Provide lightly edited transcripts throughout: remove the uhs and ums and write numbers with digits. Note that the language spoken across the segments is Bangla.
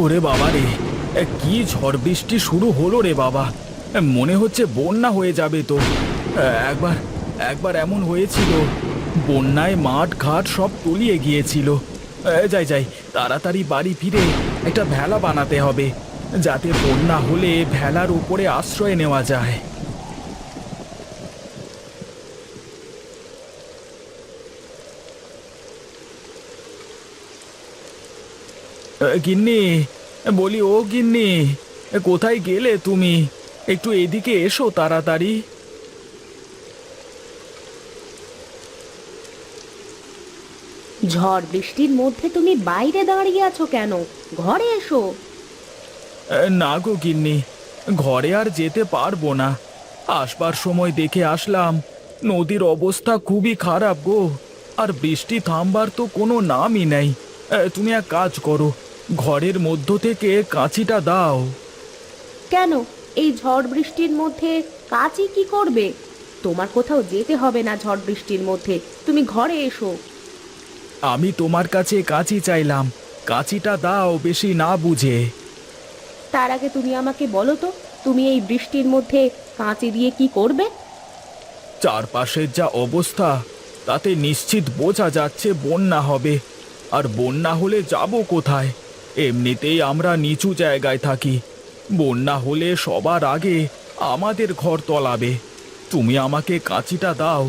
ওরে বাবা রে, কি ঝড় বৃষ্টি শুরু হলো রে বাবা। মনে হচ্ছে বন্যা হয়ে যাবে তো। একবার একবার এমন হয়েছিল, বন্যায় মাঠ ঘাট সব তলিয়ে গিয়েছিল। যাই যাই, তাড়াতাড়ি বাড়ি ফিরে একটা ভেলা বানাতে হবে, যাতে বন্যা হলে ভেলার উপরে আশ্রয় নেওয়া যায়। গিন্নি, বলি ও গিন্নি, কোথায় গেলে তুমি? একটু এদিকে এসো তাড়াতাড়ি। ঝড় বৃষ্টির মধ্যে তুমি বাইরে দাঁড়িয়ে আছো কেন? ঘরে এসো। না গো গিন্নি, ঘরে আর যেতে পারবো না। আসবার সময় দেখে আসলাম নদীর অবস্থা খুবই খারাপ গো। আর বৃষ্টি থামবার তো কোনো নামই নেই। তুমি এক কাজ করো, ঘরের মধ্য থেকে কাঁচিটা দাও। কেন? এই ঝড় বৃষ্টির মধ্যে কাজই কি করবে? তোমার কোথাও যেতে হবে না ঝড় বৃষ্টির মধ্যে, তুমি ঘরে এসো। আমি তোমার কাছে কাঁচি চাইলাম, কাঁচিটা দাও বেশি না বুঝে। তার আগে তুমি আমাকে বলো তো, তুমি এই বৃষ্টির মধ্যে কাঁচি দিয়ে কি করবে? চারপাশের যা অবস্থা, তাতে নিশ্চিত বোঝা যাচ্ছে বন্যা হবে। আর বন্যা হলে যাব কোথায়? এমনিতেই আমরা নিচু জায়গায় থাকি, বন্যা হলে সবার আগে আমাদের ঘর তলাবে। তুমি আমাকে কাঁচিটা দাও,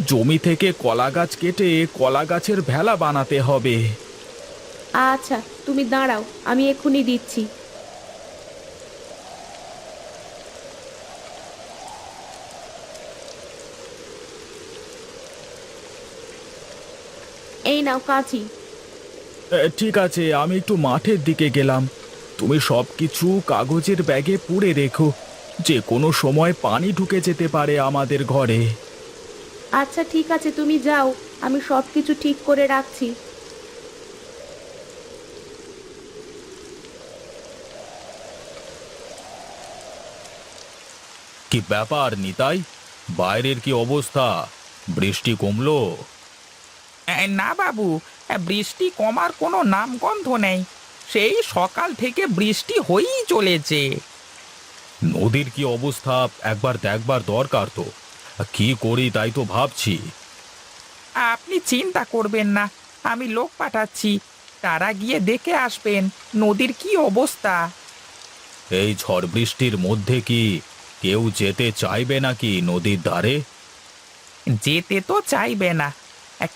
জমি থেকে কলা গাছ কেটে কলা গাছের ভেলা বানাতে হবে। আচ্ছা, তুমি দাঁড়াও, আমি এক্ষুনি দিচ্ছি। এই নাও কাঁচি। ঠিক আছে, আমি একটু মাঠের দিকে গেলাম। তুমি সব কিছু কাগজের ব্যাগে পুরে রেখো, যে কোনো সময় পানি ঢুকে যেতে পারে আমাদের ঘরে। আচ্ছা ঠিক আছে, তুমি যাও, আমি সব কিছু ঠিক করে রাখছি। কি ব্যাপার নিতাই, বাইরের কি অবস্থা? বৃষ্টি কমলো? না বাবু, বৃষ্টি কমার কোনো নামগন্ধ নেই। সেই সকাল থেকে বৃষ্টি হয়েই চলেছে। নদীর কি অবস্থা একবার দেখবার দরকার তো। কি করি তাই তো ভাবছি। আপনি চিন্তা করবেন না, আমি লোক পাঠাচ্ছি, তারা গিয়ে দেখে আসবেন নদীর কি অবস্থা। এই ঝড় বৃষ্টির মধ্যে কি কেউ যেতে চাইবে নাকি নদীর ধারে? যেতে তো চাইবে না,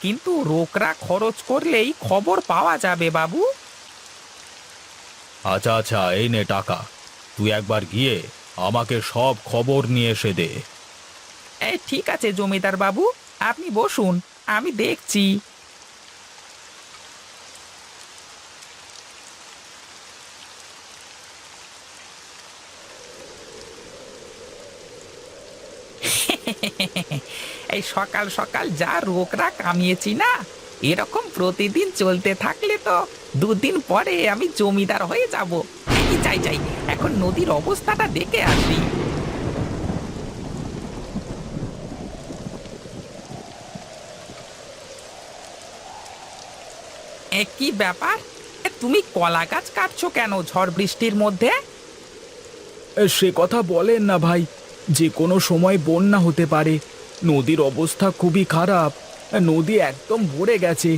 কিন্তু রোকরা খরচ করলেই খবর পাওয়া যাবে বাবু। আচ্ছা আচ্ছা, এই নে টাকা, তুই একবার গিয়ে আমাকে সব খবর নিয়ে এসে দে। ঠিক আছে জমিদার বাবু, আপনি বসুন, আমি দেখছি। এই সকাল সকাল যা রোকরা কামিয়েছি না, এরকম প্রতিদিন চলতে থাকলে তো দুদিন পরে আমি জমিদার হয়ে যাব। যাই যাই, এখন নদীর অবস্থাটা দেখে আসি। কি ব্যাপার, তুমি কলা গাছ কাটছো কেন ঝড় বৃষ্টির মধ্যে? সে কথা বলেন না ভাই, যে কোনো সময় বন্যা হতে পারে। নদীর অবস্থা খুবই খারাপ, নদী একদম ভরে গেছে।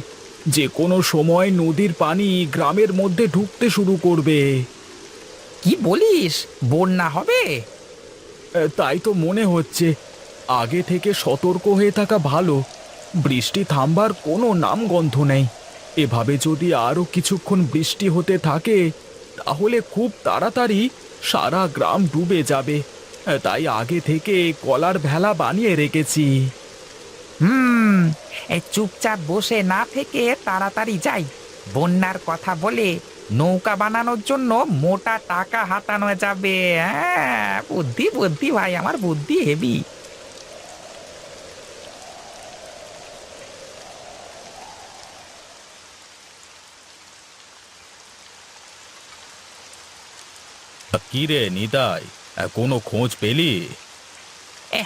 যে কোনো সময় নদীর পানি গ্রামের মধ্যে ঢুকতে শুরু করবে। কি বলিস, বন্যা হবে? তাই তো মনে হচ্ছে। আগে থেকে সতর্ক হয়ে থাকা ভালো। বৃষ্টি থামবার কোনো নামগন্ধ নেই। এভাবে যদি আরো কিছুক্ষণ বৃষ্টি হতে থাকে, তাহলে খুব তাড়াতাড়ি সারা গ্রাম ডুবে যাবে। তাই আগে থেকে কলার ভেলা বানিয়ে রেখেছি। হুম, এই চুপচাপ বসে না থেকে তাড়াতাড়ি যাই, বন্যার কথা বলে নৌকা বানানোর জন্য মোটা টাকা হাতানো যাবে। হ্যাঁ, বুদ্ধি বুদ্ধি ভাই, আমার বুদ্ধি হেভি। কি রে নিতাই, কোনো খোঁজ পেলি?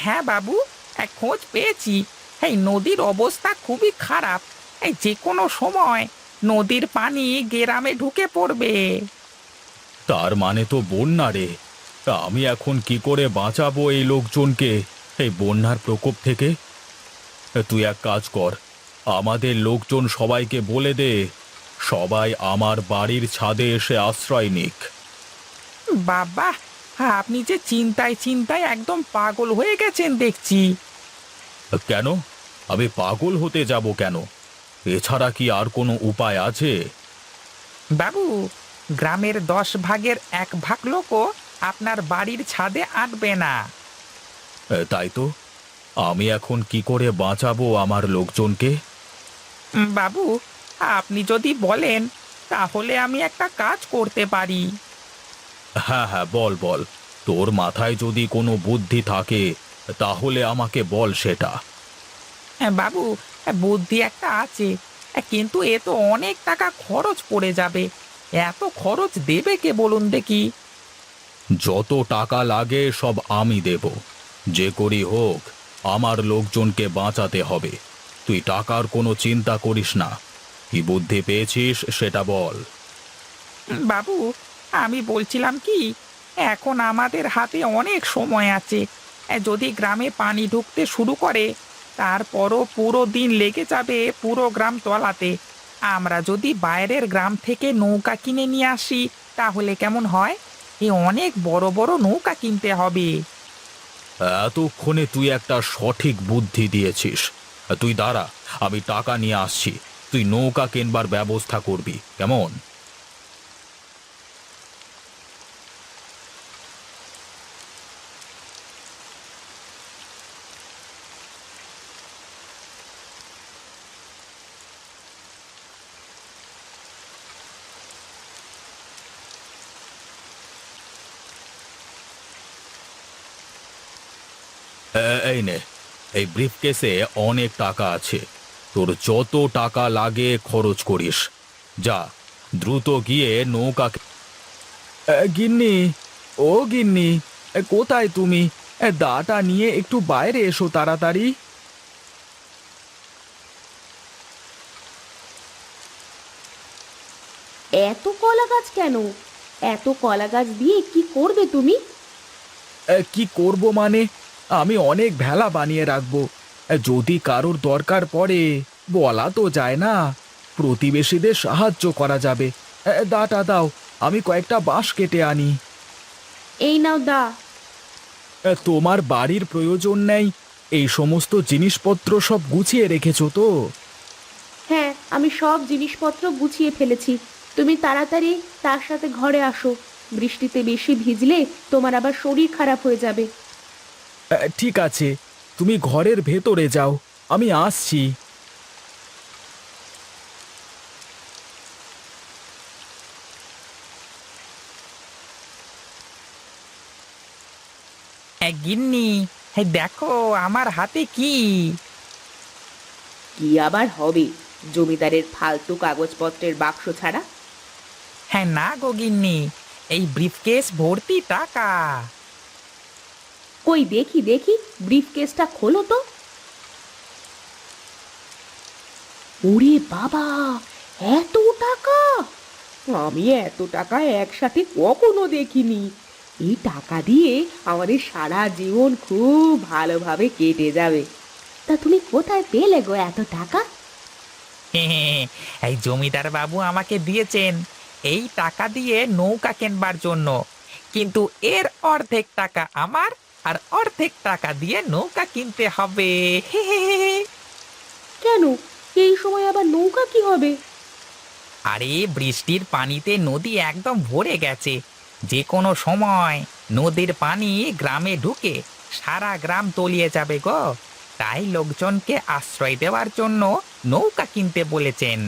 হ্যাঁ বাবু, খোঁজ পেয়েছি। এই নদীর অবস্থা খুবই খারাপ, এই যে কোনো সময় নদীর পানি গ্রামে ঢুকে পড়বে। তার মানে তো বন্যা রে। তা আমি এখন কি করে বাঁচাবো এই লোকজনকে এই বন্যার প্রকোপ থেকে? তুই এক কাজ কর, আমাদের লোকজন সবাইকে বলে দে সবাই আমার বাড়ির ছাদে এসে আশ্রয় নিক। বাবা, আপনি যে চিন্তায় চিন্তায় একদম পাগল হয়ে গেছেন দেখছি। কেন? আমি পাগল হতে যাব কেন? এছাড়া কি আর কোনো উপায় আছে? বাবু, গ্রামের 10 ভাগের 1 ভাগ লোকও আপনার বাড়ির ছাদে আঁটবে না। তাই তো, আমি এখন কি করে বাঁচাবো আমার লোকজনকে? বাবু, আপনি যদি বলেন তাহলে আমি একটা কাজ করতে পারি। হ্যাঁ হ্যাঁ, বল বল, তোর মাথায় যদি কোনো বুদ্ধি থাকে তাহলে আমাকে বল সেটা। বাবু, বুদ্ধি একটা আছে, কিন্তু এ তো অনেক টাকা খরচ পড়ে যাবে। এত খরচ দেবে কে বলুন দেখি? যত টাকা লাগে সব আমি দেব, যে করি হোক আমার লোকজনকে বাঁচাতে হবে। তুই টাকার কোনো চিন্তা করিস না। কি বুদ্ধি পেয়েছিস সেটা বল। বাবু, আমি বলছিলাম কি, এখন আমাদের হাতে অনেক সময় আছে। যদি গ্রামে পানি ঢুকতে শুরু করে, তারপরও পুরো দিন লেগে যাবে পুরো গ্রাম তলাতে। আমরা যদি বাইরের গ্রাম থেকে নৌকা কিনে নিয়ে আসি তাহলে কেমন হয়? অনেক বড় বড় নৌকা কিনতে হবে। এতক্ষণে তুই একটা সঠিক বুদ্ধি দিয়েছিস। তুই দাঁড়া, আমি টাকা নিয়ে আসছি। তুই নৌকা কেনবার ব্যবস্থা করবি, কেমন? এই নে, এই ব্রিফকেসে অনেক টাকা আছে। তোর যত টাকা লাগে খরচ করিস। যা, দ্রুত গিয়ে নৌকা। গিন্নি, ও গিন্নি, কোথায় তুমি? দাটা নিয়ে একটু বাইরে এসো তাড়াতাড়ি। এত কলা গাছ কেন? এত কলা গাছ দিয়ে কি করবে তুমি? কি করব মানে, আমি অনেক ভেলা বানিয়ে রাখবো। যদি কারোর দরকার পড়ে, বলা তো যায় না, প্রতিবেশীদের সাহায্য করা যাবে। দাটা দাও, আমি কয়েকটা বাঁশ কেটে আনি। এই নাও দা। তোমার বাড়ির প্রয়োজন নেই, এই সমস্ত জিনিসপত্র সব গুছিয়ে রেখেছো তো? হ্যাঁ, আমি সব জিনিসপত্র গুছিয়ে ফেলেছি। তুমি তাড়াতাড়ি তার সাথে ঘরে আসো। বৃষ্টিতে বেশি ভিজলে তোমার আবার শরীর খারাপ হয়ে যাবে। ঠিক আছে, তুমি ঘরের ভেতরে যাও, আমি আসছি। গিন্নি, দেখো আমার হাতে কি। কি আবার হবে? জমিদারের ফালতু কাগজপত্রের বাক্স ছাড়া? না গো গিন্নি, এই ব্রিফকেস ভর্তি টাকা। কই দেখি দেখি, ব্রিফকেসটা খোলো তো। ওরে বাবা, এত টাকা! আমি এত টাকা একসাথে কখনো দেখিনি। এই টাকা দিয়ে আমাদের সারা জীবন খুব ভালোভাবে কেটে যাবে। তা তুমি কোথায় পেলে গো এত টাকা? এই জমিদার বাবু আমাকে দিয়েছেন এই টাকা দিয়ে নৌকা কেনবার জন্য, কিন্তু এর অর্ধেক টাকা আমার, আর অর্ধেক টাকা দিয়ে নৌকা কিনতে হবে। কেন, এই সময় আবার নৌকা কি হবে? আরে বৃষ্টির পানিতে নদী একদম ভরে গেছে। যে কোনো সময় নদীর পানি গ্রামে ঢুকে সারা গ্রাম তলিয়ে যাবে গো। তাই লোকজনকে আশ্রয় দেওয়ার জন্য নৌকা কিনতে বলেছেন।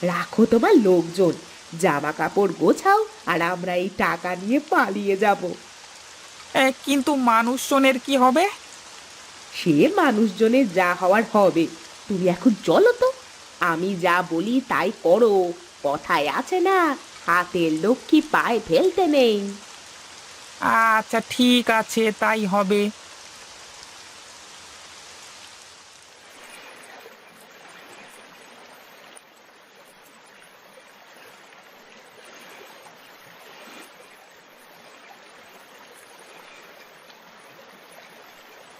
রাখো তোমার লোকজন, জামা কাপড় গোছাও, আর আমরা এই টাকা নিয়ে পালিয়ে যাব। কিন্তু মানুষজনের কি হবে? সে মানুষজনের যা হওয়ার হবে। তুমি এখন চলো তো, আমি যা বলি তাই করো। কথায় আছে না, হাতের লক্ষ্মী পায়ে ফেলতে নেই। আচ্ছা ঠিক আছে, তাই হবে।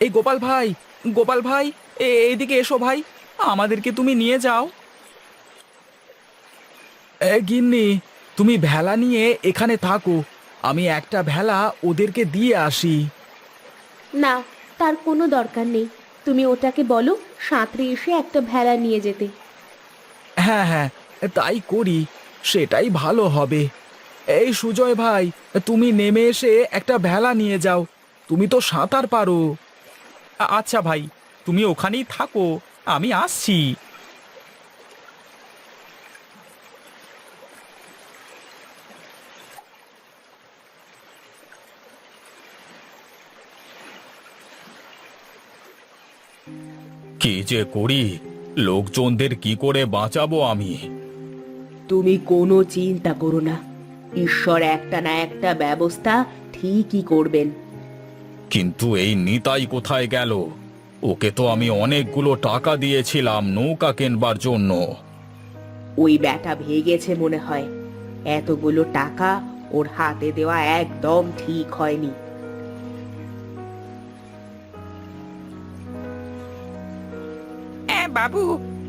এই গোপাল ভাই, গোপাল ভাই, এইদিকে এসো ভাই, আমাদেরকে তুমি নিয়ে যাও। গিন্নি, তুমি ভেলা নিয়ে এখানে থাকো, আমি একটা ভেলা ওদেরকে দিয়ে আসি। না, তার কোনো দরকার নেই। তুমি ওটাকে বলো সাঁতরে এসে একটা ভেলা নিয়ে যেতে। হ্যাঁ হ্যাঁ, তাই করি, সেটাই ভালো হবে। এই সুজয় ভাই, তুমি নেমে এসে একটা ভেলা নিয়ে যাও, তুমি তো সাঁতার পারো। আচ্ছা ভাই, তুমি ওখানেই থাকো, আমি আসছি। কি যে করি, লোকজনদের কি করে বাঁচাবো আমি? তুমি কোনো চিন্তা করো না, ঈশ্বর একটা না একটা ব্যবস্থা ঠিকই করবেন। কিন্তু এই নিতাই কোথায় গেল? ওকে তো আমি অনেকগুলো টাকা দিয়েছিলাম নৌকা কেনবার জন্য। ওই ব্যাটা ভেগেছে মনে হয়। এতগুলো টাকা ওর হাতে দেওয়া একদম ঠিক হয়নি। বাবু,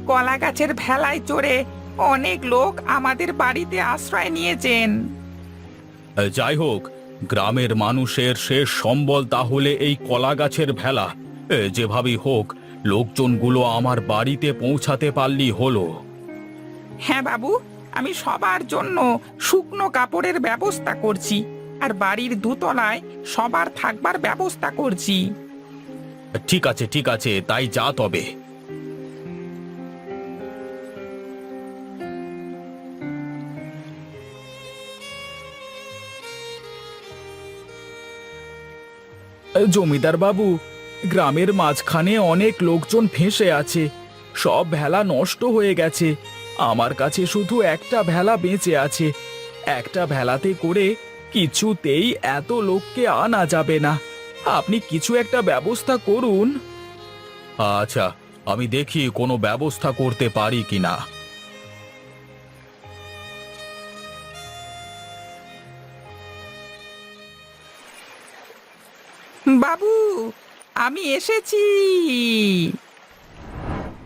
কলা গাছের ভেলায় চড়ে অনেক লোক আমাদের বাড়িতে আশ্রয় নিয়েছেন। যাই হোক, গ্রামের মানুষের শেষ সম্বল তাহলে এই কলা গাছের ভেলা। যেভাবেই হোক, লোকজনগুলো আমার বাড়িতে পৌঁছাতে পারলি হলো। হ্যাঁ বাবু, আমি সবার জন্য শুকনো কাপড়ের ব্যবস্থা করছি, আর বাড়ির দোতলায় সবার থাকবার ব্যবস্থা করছি। ঠিক আছে ঠিক আছে, তাই যা তবে। জমিদার বাবু, গ্রামের মাঝখানে অনেক লোকজন ফেঁসে আছে, সব ভেলা নষ্ট হয়ে গেছে। আমার কাছে শুধু একটা ভেলা বেঁচে আছে। একটা ভেলাতে করে কিছুতেই এত লোককে আনা যাবে না। আপনি কিছু একটা ব্যবস্থা করুন। আচ্ছা, আমি দেখি কোনো ব্যবস্থা করতে পারি কিনা। বাবু, আমি এসেছি।